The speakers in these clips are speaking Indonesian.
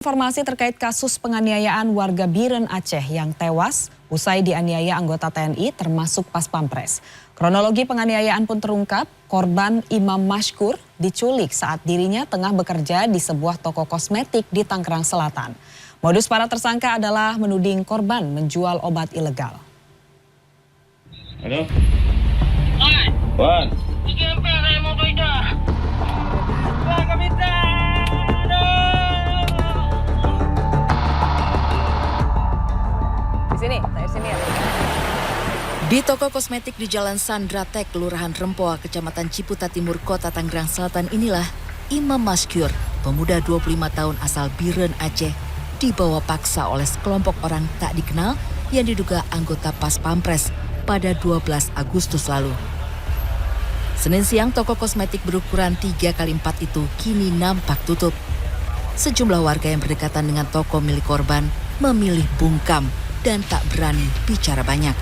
Informasi terkait kasus penganiayaan warga Biren Aceh yang tewas usai dianiaya anggota TNI termasuk Pas Pampres. Kronologi penganiayaan pun terungkap, korban Imam Mashkur diculik saat dirinya tengah bekerja di sebuah toko kosmetik di Tangerang Selatan. Modus para tersangka adalah menuding korban menjual obat ilegal. Halo? Wan? Di toko kosmetik di Jalan Sandratek, Kelurahan Rempoa, Kecamatan Ciputa Timur, Kota Tangerang Selatan inilah Imam Mashkur, pemuda 25 tahun asal Biren Aceh, dibawa paksa oleh sekelompok orang tak dikenal yang diduga anggota Pas Pampres pada 12 Agustus lalu. Senin siang, toko kosmetik berukuran 3x4 itu kini nampak tutup. Sejumlah warga yang berdekatan dengan toko milik korban memilih bungkam dan tak berani bicara banyak.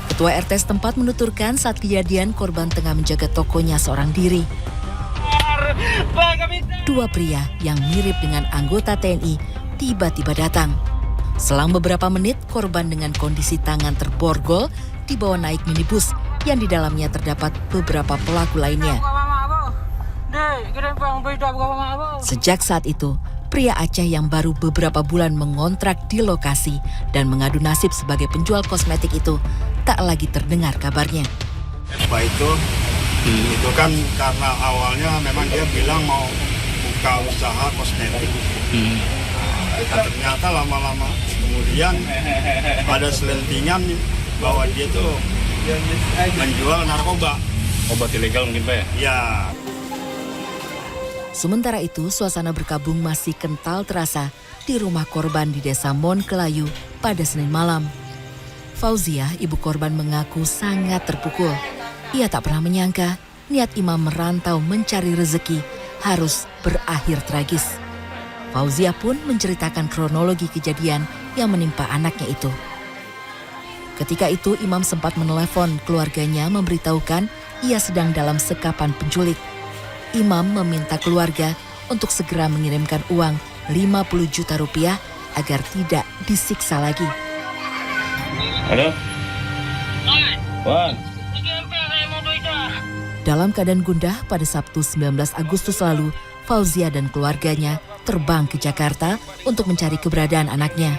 Ketua RT setempat menuturkan saat kejadian korban tengah menjaga tokonya seorang diri. Dua pria yang mirip dengan anggota TNI tiba-tiba datang. Selang beberapa menit, korban dengan kondisi tangan terborgol dibawa naik minibus yang di dalamnya terdapat beberapa pelaku lainnya. Sejak saat itu, pria Aceh yang baru beberapa bulan mengontrak di lokasi dan mengadu nasib sebagai penjual kosmetik itu tak lagi terdengar kabarnya. Pak itu kan karena awalnya memang dia bilang mau buka usaha kosmetik. Nah, ternyata lama-lama kemudian ada selentingan bahwa dia tuh menjual narkoba. Obat ilegal mungkin Pak ya? Ya. Sementara itu, suasana berkabung masih kental terasa di rumah korban di Desa Mon Kelayu pada Senin malam. Fauzia, ibu korban, mengaku sangat terpukul. Ia tak pernah menyangka niat Imam merantau mencari rezeki harus berakhir tragis. Fauzia pun menceritakan kronologi kejadian yang menimpa anaknya itu. Ketika itu, Imam sempat menelepon keluarganya memberitahukan ia sedang dalam sekapan penculik. Imam meminta keluarga untuk segera mengirimkan uang 50 juta rupiah agar tidak disiksa lagi. Halo? Wan? Dalam keadaan gundah, pada Sabtu 19 Agustus lalu, Fauzia dan keluarganya terbang ke Jakarta untuk mencari keberadaan anaknya.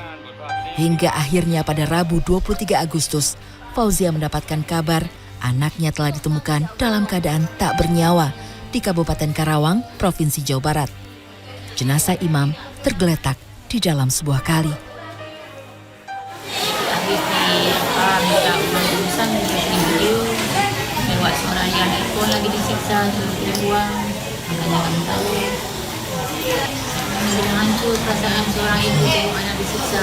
Hingga akhirnya pada Rabu 23 Agustus, Fauzia mendapatkan kabar anaknya telah ditemukan dalam keadaan tak bernyawa di Kabupaten Karawang, Provinsi Jawa Barat. Jenazah Imam tergeletak di dalam sebuah kali. Minta uang tebusan video lewat seorang yang handphone lagi disiksa suruh kirim uang, makanya kami tahu. Sudah hancur perasaan seorang ibu tengok anak disiksa.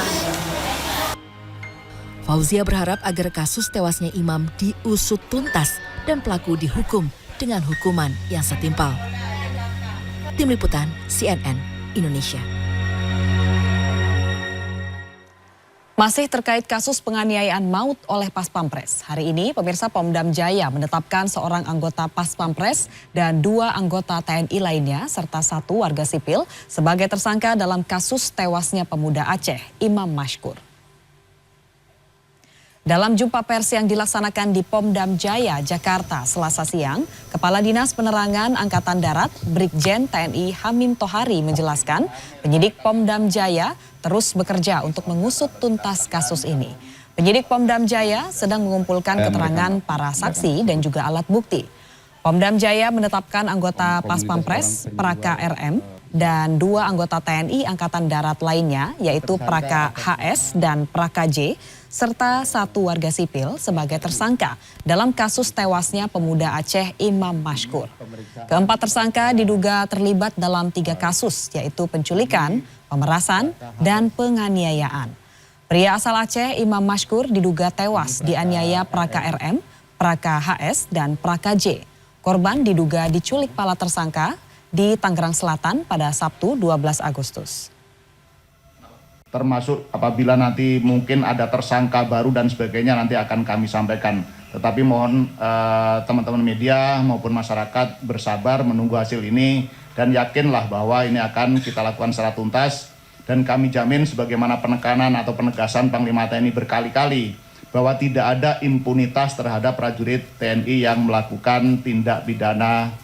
Fauzia berharap agar kasus tewasnya Imam diusut tuntas dan pelaku dihukum dengan hukuman yang setimpal. Tim Liputan CNN Indonesia. Masih terkait kasus penganiayaan maut oleh Pas Pampres. Hari ini pemirsa Pomdam Jaya menetapkan seorang anggota Pas Pampres dan 2 anggota TNI lainnya serta 1 warga sipil sebagai tersangka dalam kasus tewasnya pemuda Aceh, Imam Mashkur. Dalam jumpa pers yang dilaksanakan di Pomdam Jaya, Jakarta, Selasa siang, Kepala Dinas Penerangan Angkatan Darat, Brigjen TNI Hamim Tohari menjelaskan penyidik Pomdam Jaya terus bekerja untuk mengusut tuntas kasus ini. Penyidik Pomdam Jaya sedang mengumpulkan keterangan para saksi dan juga alat bukti. Pomdam Jaya menetapkan anggota Pas Pampres, Praka RM, dan 2 anggota TNI Angkatan Darat lainnya, yaitu Praka HS dan Praka J, serta 1 warga sipil sebagai tersangka dalam kasus tewasnya pemuda Aceh Imam Mashkur. Keempat tersangka diduga terlibat dalam 3 kasus, yaitu penculikan, pemerasan, dan penganiayaan. Pria asal Aceh Imam Mashkur diduga tewas dianiaya Praka RM, Praka HS, dan Praka J. Korban diduga diculik pala tersangka di Tangerang Selatan pada Sabtu 12 Agustus. Termasuk apabila nanti mungkin ada tersangka baru dan sebagainya nanti akan kami sampaikan. Tetapi mohon teman-teman media maupun masyarakat bersabar menunggu hasil ini dan yakinlah bahwa ini akan kita lakukan secara tuntas dan kami jamin sebagaimana penekanan atau penegasan Panglima TNI berkali-kali bahwa tidak ada impunitas terhadap prajurit TNI yang melakukan tindak pidana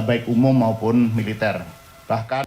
baik umum maupun militer. Bahkan